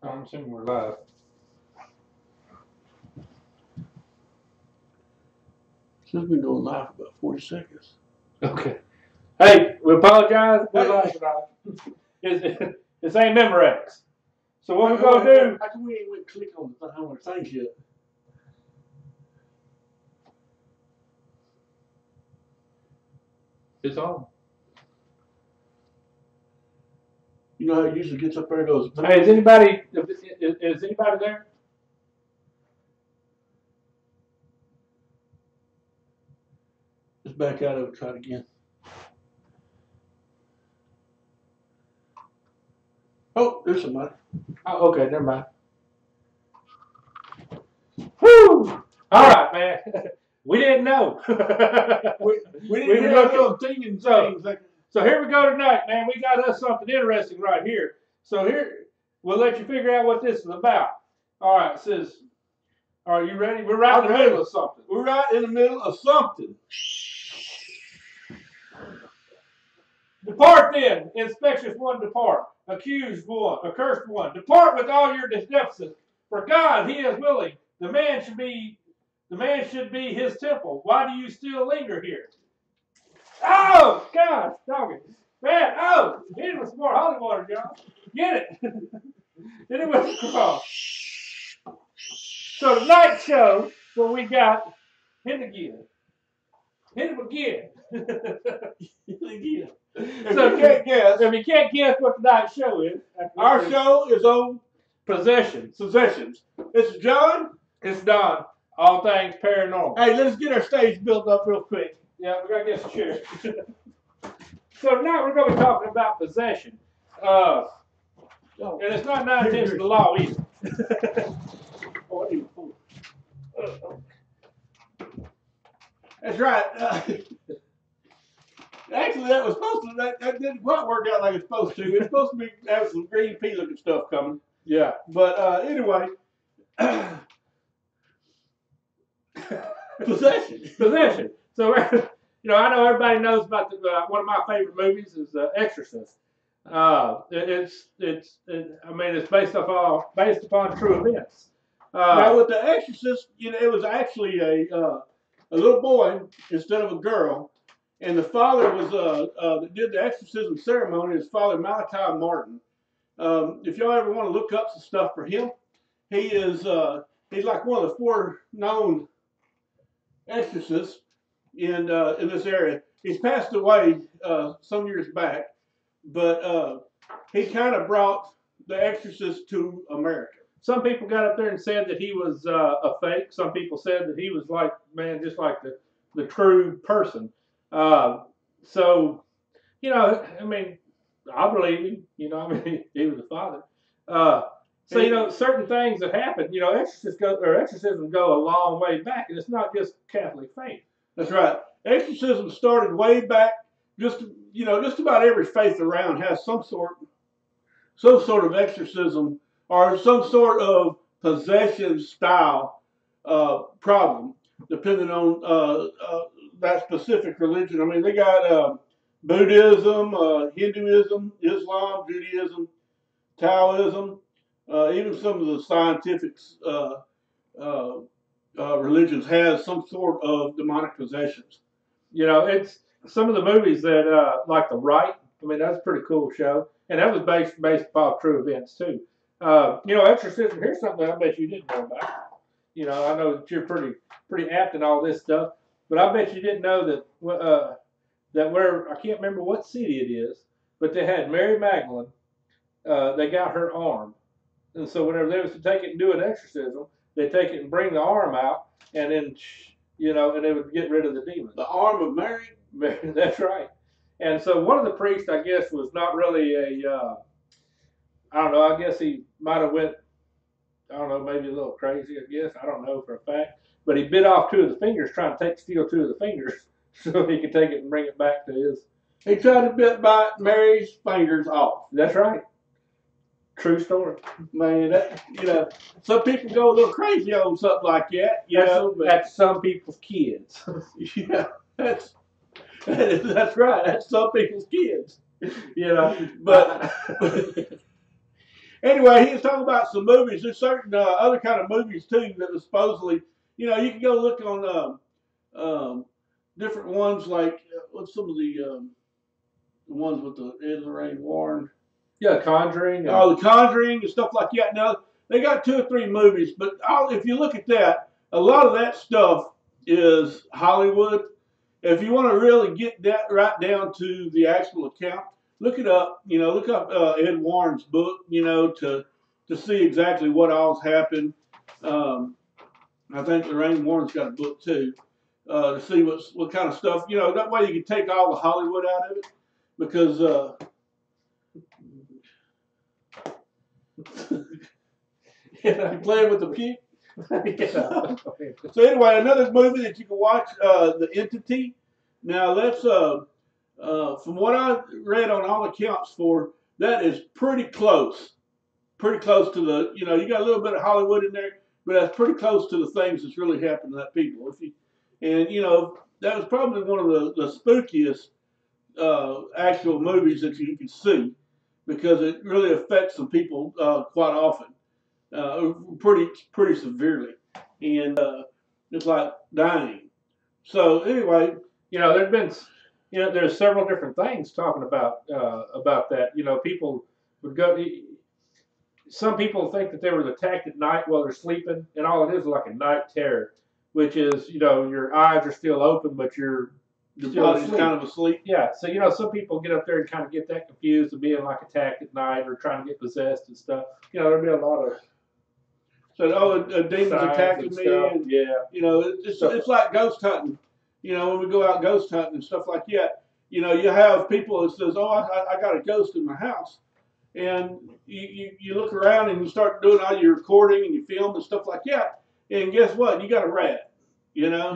I'm assuming we're live. Since we've been going live for about 40 seconds. Okay. Hey, we apologize. We're live tonight. This ain't Memorex. So what we're going to do... How come we ain't went click on our things yet? It's on. You know how it usually gets up there and goes... Hey, is anybody there? Let's back out of it, try it again. Oh, there's somebody. Oh, okay, never mind. Woo! All right, man. We didn't know. we didn't hear a little thing and things. So here we go tonight, man. We got us something interesting right here. So here, we'll let you figure out what this is about. All right, it says, are you ready? We're right in the middle of something. We're right in the middle of something. Depart then, inspections one, depart. Accused one, accursed one. Depart with all your deficits. For God, He is willing. The man should be His temple. Why do you still linger here? Oh, God, dog it. Man, oh, hit it with some more holy water, y'all. Get it. Hit it with the cross. So tonight's show, what we got, hit it again. Hit it again. Hit it again. So if you can't guess what tonight's show is, our show is on possessions. It's John. It's Don. All things paranormal. Hey, let's get our stage built up real quick. Yeah, we gotta get some chairs. So tonight we're gonna be talking about possession. And it's not 9/10 of the law either. That's right. Actually, that was supposed to. That didn't quite work out like it's supposed to. It's supposed to be have some green pea looking stuff coming. Yeah. But anyway, possession. So I know everybody knows about one of my favorite movies is Exorcist. It's based upon true events. Now with the Exorcist, it was actually a little boy instead of a girl. And the father was that did the exorcism ceremony is Father Malachi Martin. If y'all ever want to look up some stuff for him, he's like one of the 4 known exorcists in this area. He's passed away some years back, but he kind of brought the Exorcist to America. Some people got up there and said that he was a fake. Some people said that he was just like the true person. So, I believe him. He was the father. So, certain things that happen, exorcisms go a long way back, and it's not just Catholic faith. That's right. Exorcism started way back. Just about every faith around has some sort of exorcism or some sort of possession style problem, depending on that specific religion. They got Buddhism, Hinduism, Islam, Judaism, Taoism, even some of the scientific religions has some sort of demonic possessions. It's some of the movies that like The Rite. That's a pretty cool show, and that was based upon true events too. Exorcism. Here's something I bet you didn't know about. I know that you're pretty apt in all this stuff. But I bet you didn't know that where I can't remember what city it is, but they had Mary Magdalene. They got her arm, and so whenever they was to take it and do an exorcism, they take it and bring the arm out, and then and they would get rid of the demon. The arm of Mary. That's right. And so one of the priests, I guess, was not really I don't know. I guess he might have went. I don't know, maybe a little crazy. I guess I don't know for a fact. But he bit off 2 of the fingers, trying to steal 2 of the fingers, so he could take it and bring it back to his. He tried to bite Mary's fingers off. That's right. True story. Man, some people go a little crazy on something like that. That's some people's kids. Yeah, that's right. That's some people's kids. But Anyway, he was talking about some movies. There's certain other kind of movies too that was supposedly, you can go look on different ones like what's some of the ones with the Ed and Lorraine Warren. Yeah, Conjuring. Oh, The Conjuring and stuff like that. Now they got 2 or 3 movies, but if you look at that, a lot of that stuff is Hollywood. If you want to really get that right down to the actual account, look it up. Look up Ed Warren's book. To see exactly what all's happened. I think Lorraine Warren's got a book too. To see what kind of stuff. That way you can take all the Hollywood out of it, because you're playing with the puke. Yeah. So anyway, another movie that you can watch, The Entity. Now that's from what I read on all accounts that is pretty close to the, you got a little bit of Hollywood in there, but that's pretty close to the things that's really happened to that people. That was probably one of the spookiest actual movies that you can see, because it really affects some people quite often, pretty severely, and it's like dying. So anyway, there's several different things talking about that. People would go. Some people think that they were attacked at night while they're sleeping, and all it is like a night terror, which is your eyes are still open, but your body's kind of asleep. Yeah, so some people get up there and kind of get that confused of being like attacked at night or trying to get possessed and stuff. There'll be a lot of a demon's attacking me, and it's like ghost hunting. When we go out ghost hunting and stuff like that, you have people that says, "Oh, I got a ghost in my house," and you look around and you start doing all your recording and you film and stuff like that, and guess what? You got a rat. Yeah,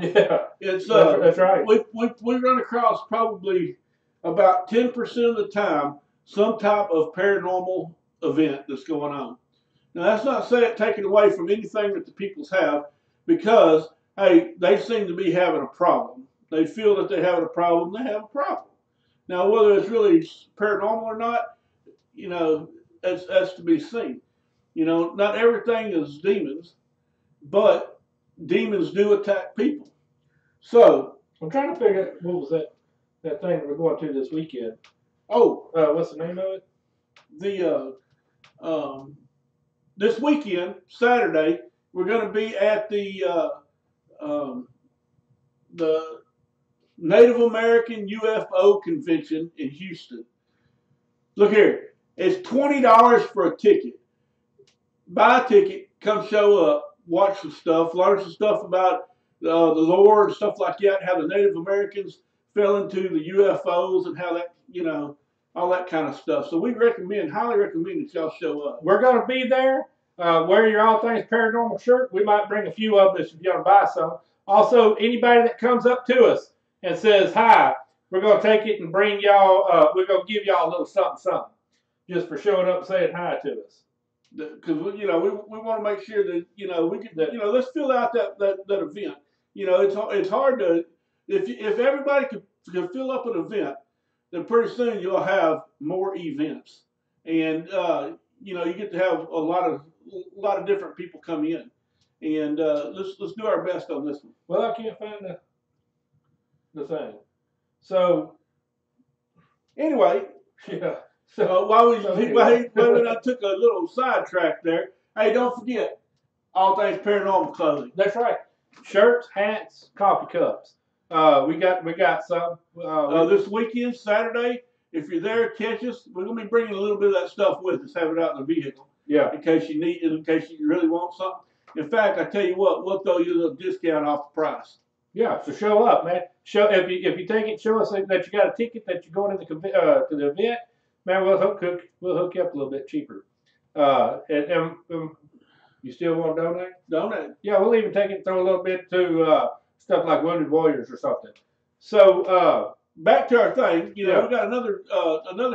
it's that's right. We run across probably about 10% of the time some type of paranormal event that's going on. Now that's not taken away from anything that the peoples have, because hey, they seem to be having a problem. They feel that they're having a problem. They have a problem. Now whether it's really paranormal or not, that's to be seen. Not everything is demons, but demons do attack people. So I'm trying to figure out what was that thing we're going to this weekend. Oh, what's the name of it? This weekend, Saturday, we're going to be at the Native American UFO convention in Houston. Look here, it's $20 for a ticket. Buy a ticket, come show up, watch some stuff, learn some stuff about the lore and stuff like that, how the Native Americans fell into the UFOs and how that, all that kind of stuff. So we highly recommend that y'all show up. We're going to be there. Wear your All Things Paranormal shirt. We might bring a few of us if you want to buy some. Also, anybody that comes up to us and says hi, we're going to take it and bring y'all, we're going to give y'all a little something, just for showing up and saying hi to us. Because we want to make sure that we can let's fill out that event. It's hard to if everybody can fill up an event, then pretty soon you'll have more events, and you get to have a lot of different people come in, and let's do our best on this one. Well, I can't find the thing. So anyway, yeah. So I took a little sidetrack there. Hey, don't forget All Things Paranormal clothing. That's right. Shirts, hats, coffee cups. We got some. This weekend, Saturday, if you're there, catch us. We're gonna be bringing a little bit of that stuff with us. Have it out in the vehicle. Yeah. In case you really want something. In fact, I tell you what, we'll throw you a little discount off the price. Yeah. So show up, man. If you take it, show us that you got a ticket, that you're going to the event. Man, we'll hook you up a little bit cheaper. And you still want to donate? Donate. Yeah, we'll even take it and throw a little bit to stuff like Wounded Warriors or something. So back to our thing. We got another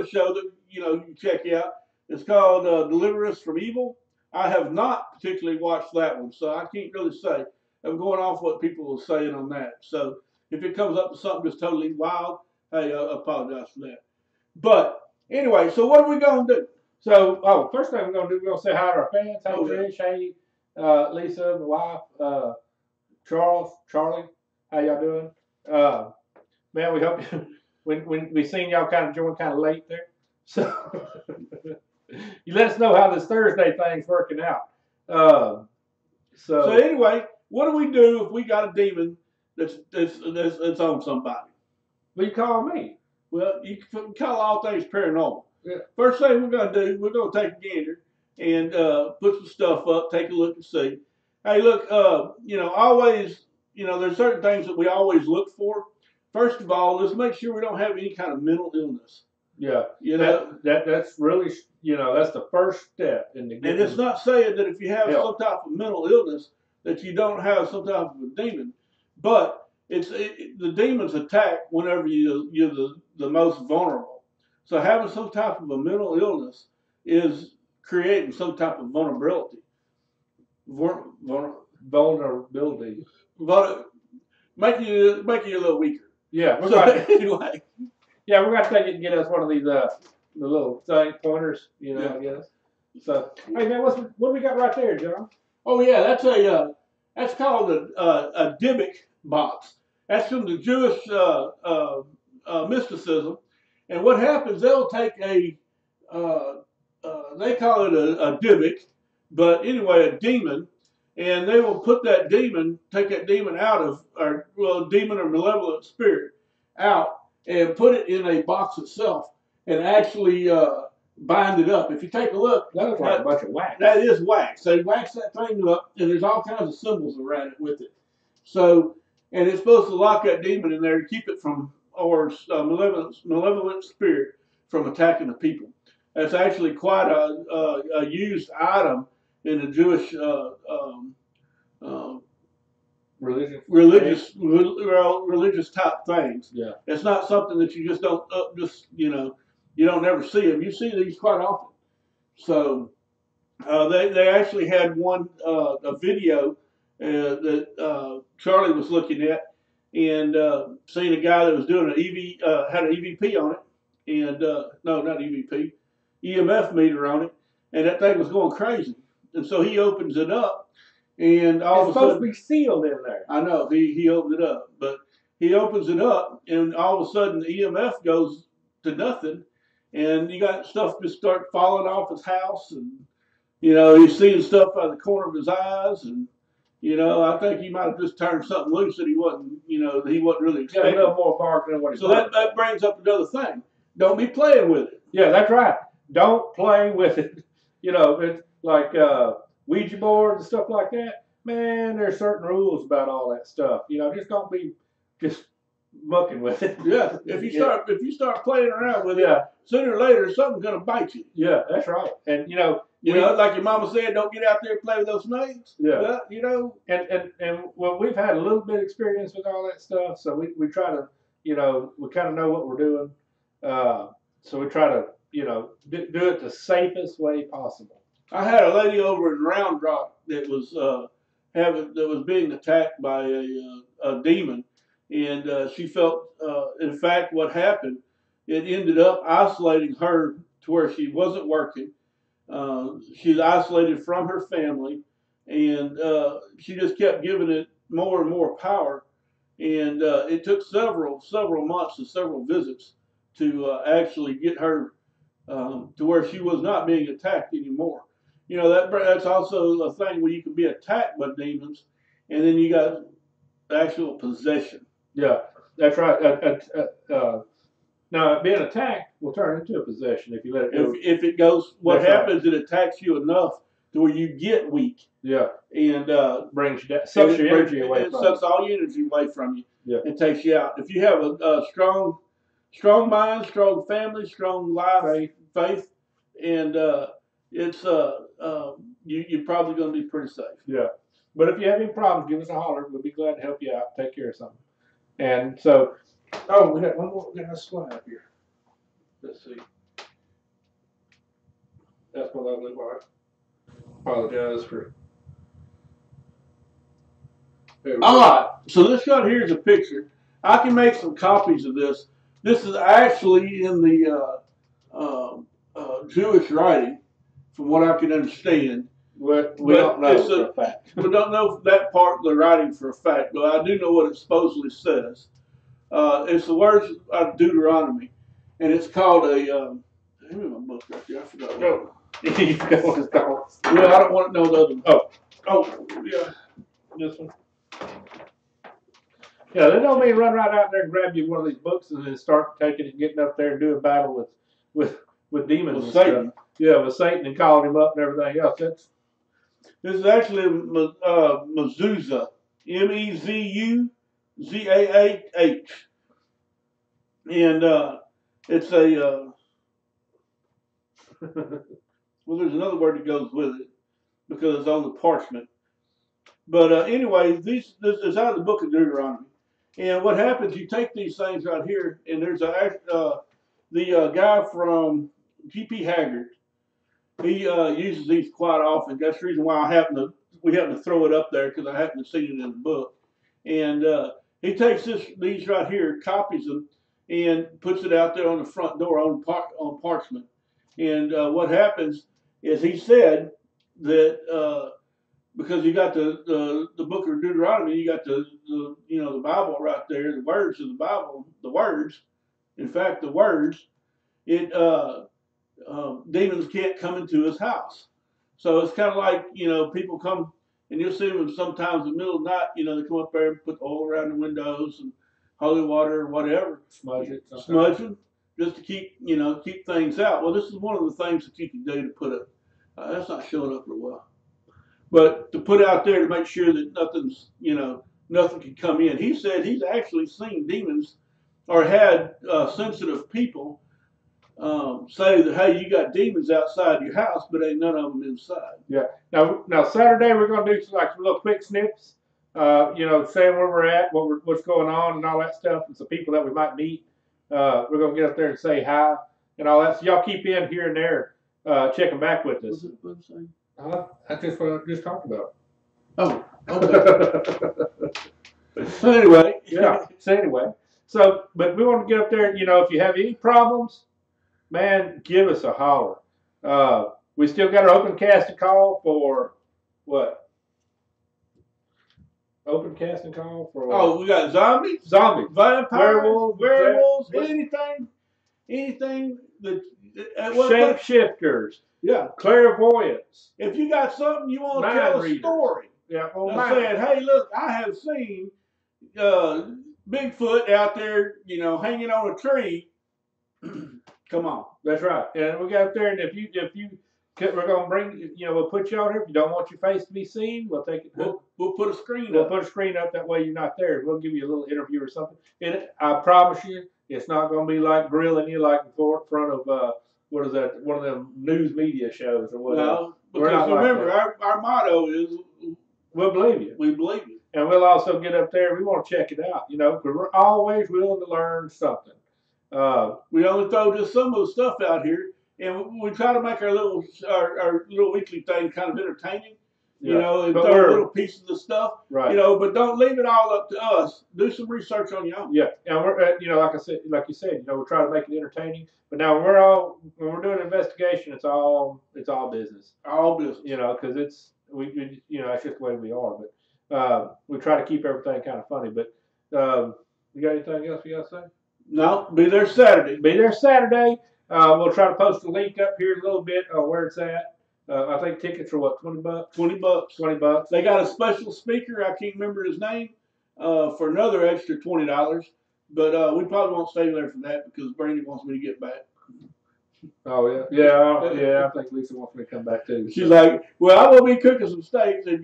show that you can check out. It's called Deliver Us from Evil. I have not particularly watched that one, so I can't really say. I'm going off what people are saying on that. So if it comes up with something that's totally wild, hey, I apologize for that. But anyway, so what are we going to do? So, first thing we're gonna do, we're gonna say hi to our fans. Hey, Trish. Hey, Lisa, my wife, Charlie. How y'all doing? Man, we hope when we seen y'all kind of join kind of late there, so you let us know how this Thursday thing's working out. So anyway, what do we do if we got a demon that's on somebody? Well, you call me. Well, you can call all things paranormal. Yeah. First thing we're going to do, we're going to take a gander and put some stuff up, take a look and see. Hey, look, always, there's certain things that we always look for. First of all, let's make sure we don't have any kind of mental illness. Yeah, that's really, that's the first step in the game. And it's not saying that if you have some type of mental illness that you don't have some type of a demon, but the demons attack whenever you're the most vulnerable. So having some type of a mental illness is creating some type of vulnerability. Vulnerability. But make you a little weaker. Yeah. Anyway. Yeah, we're gonna take it and get us one of these the little pointers, I guess. So, hey man, what do we got right there, John? Oh yeah, that's called a Dybbuk box. That's from the Jewish mysticism. And what happens? They'll take they call it a Dybbuk, but anyway, a demon, and they will put that demon, take that demon out of, demon or malevolent spirit out, and put it in a box itself, and actually bind it up. If you take a look, that looks like a bunch of wax. That is wax. They wax that thing up, and there's all kinds of symbols around it with it. So, and it's supposed to lock that demon in there to keep it from, or malevolent spirit from attacking the people. That's actually quite a used item in the Jewish religious type things. Yeah, it's not something that you just don't you don't never see them. You see these quite often. So they actually had one a video that Charlie was looking at and seen a guy that was doing had an EVP on it, and no, not EVP, EMF meter on it, and that thing was going crazy. And so he opens it up. And all it's of a sudden, supposed to be sealed in there. I know, he opened it up, but he opens it up, and all of a sudden the EMF goes to nothing, and you got stuff just start falling off his house, and he's seeing stuff out of the corner of his eyes, and I think he might have just turned something loose that he wasn't really expecting. Yeah, a little more bark than what he. So that brings up another thing. Don't be playing with it. Yeah, that's right. Don't play with it. It's like Ouija boards and stuff like that. Man, there's certain rules about all that stuff. Just don't be just mucking with it. Yeah. If you start playing around with it, sooner or later something's gonna bite you. Yeah, that's right. And like your mama said, don't get out there and play with those snakes. Yeah. Well, and well, we've had a little bit of experience with all that stuff, so we try to, we kind of know what we're doing. So we try to, do it the safest way possible. I had a lady over in Round Rock that was being attacked by a demon, and she felt, in fact, what happened, it ended up isolating her to where she wasn't working. She's isolated from her family, and she just kept giving it more and more power. And it took several months and several visits to actually get her to where she was not being attacked anymore. That's also a thing where you can be attacked by demons, and then you got actual possession. Yeah, that's right. Now, being attacked will turn into a possession if you let it go. If it goes, what happens? It attacks you enough to where you get weak. Yeah, and brings you down, sucks your energy away. It sucks all your energy away from you. Yeah, and takes you out. If you have a strong mind, strong family, strong life, faith, and it's you're probably going to be pretty safe. Yeah, but if you have any problems, give us a holler. We'll be glad to help you out, take care of something. And so, we got one more. We got a squad up here. Let's see. That's my lovely wife. Apologize for. All right. So this shot here is a picture. I can make some copies of this. This is actually in the Jewish writing, from what I can understand. We don't know for a fact. We don't know that part of the writing for a fact, but I do know what it supposedly says. It's the words of Deuteronomy, and it's called a. Here's my book right there. I forgot. No. You forgot what it's called. Well, I don't want to know the other one. Oh, yeah. This one. Yeah, they don't mean run right out there and grab you one of these books and then start taking it, getting up there and doing battle with demons and Satan. stuff. Yeah, with Satan and calling him up and everything else. This is actually mezuzah, Mezuzah, and it's a. Well, there's another word that goes with it because it's on the parchment. But anyway, this is out of the book of Deuteronomy. And what happens, you take these things right here, and there's the guy from G.P. Haggard. He uses these quite often. That's the reason why we happen to throw it up there, because I happen to see it in the book. And he takes these right here, copies them, and puts it out there on the front door on parchment. And what happens is he said that because you got the book of Deuteronomy, you got the Bible right there, the words of the Bible, the words. In fact, the words. Demons can't come into his house. So it's kind of like, people come, and you'll see them sometimes in the middle of the night, they come up there and put oil around the windows and holy water or whatever. Smudge them, just to keep things out. Well, this is one of the things that you can do to put it. That's not showing up real well. But to put out there to make sure that nothing can come in. He said he's actually seen demons or had sensitive people say that, hey, you got demons outside your house, but ain't none of them inside. Yeah. Now Saturday we're going to do some little quick snips. Saying where we're at, what's going on, and all that stuff, and some people that we might meet. We're going to get up there and say hi and all that. So y'all keep in here and there, checking back with us. What's it saying? That's just what I just talked about. Oh, okay. So anyway, yeah. So but we want to get up there. If you have any problems, man, give us a holler. We still got our open casting call for what? Open casting call for. Oh, we got zombies, vampires, werewolves, anything that. Shapeshifters. Yeah. Clairvoyance. If you got something you want to tell a story. Yeah. Saying, hey, look, I have seen Bigfoot out there, hanging on a tree. Come on. That's right. And we got up there, and if you we're gonna bring, we'll put you on here. If you don't want your face to be seen, we'll take it. We'll put a screen up. We'll put a screen up, that way you're not there. We'll give you a little interview or something. And I promise you, it's not gonna be like grilling you like in front of what is that? One of them news media shows or whatever. No, because remember, our motto is, we'll believe you. We believe you. And we'll also get up there. We want to check it out, because we're always willing to learn something. We only throw just some of the stuff out here, and we try to make our little weekly thing kind of entertaining, and throw little pieces of stuff, right? But don't leave it all up to us. Do some research on your own. Yeah, and we're like you said, we're trying to make it entertaining. But now when we're doing an investigation, it's all business. All business. Because it's that's just the way we are. But we try to keep everything kind of funny. But you got anything else you got to say? No, be there Saturday. We'll try to post a link up here in a little bit where it's at. I think tickets are what, $20? $20. They got a special speaker. I can't remember his name. For another extra $20. But we probably won't stay there for that because Brandy wants me to get back. Oh yeah. I think Lisa wants me to come back too. She's like, well, I'm gonna be cooking some steaks, and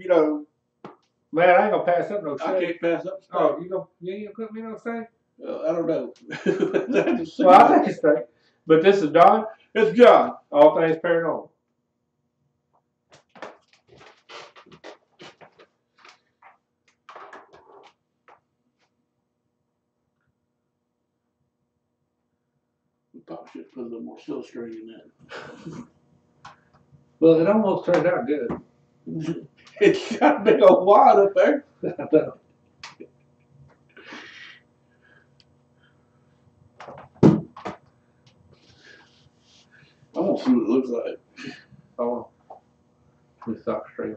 man, I ain't gonna pass up no steak. I can't pass up steak. Oh, you ain't gonna cook me no steak? I don't know. Well, I think it's steak. But this is Don. It's John. All Things Paranormal. We probably should put a little more silver in that. Well, it almost turned out good. It's got a big old wad up there. I'm gonna see what it looks like. Oh, we stop stream.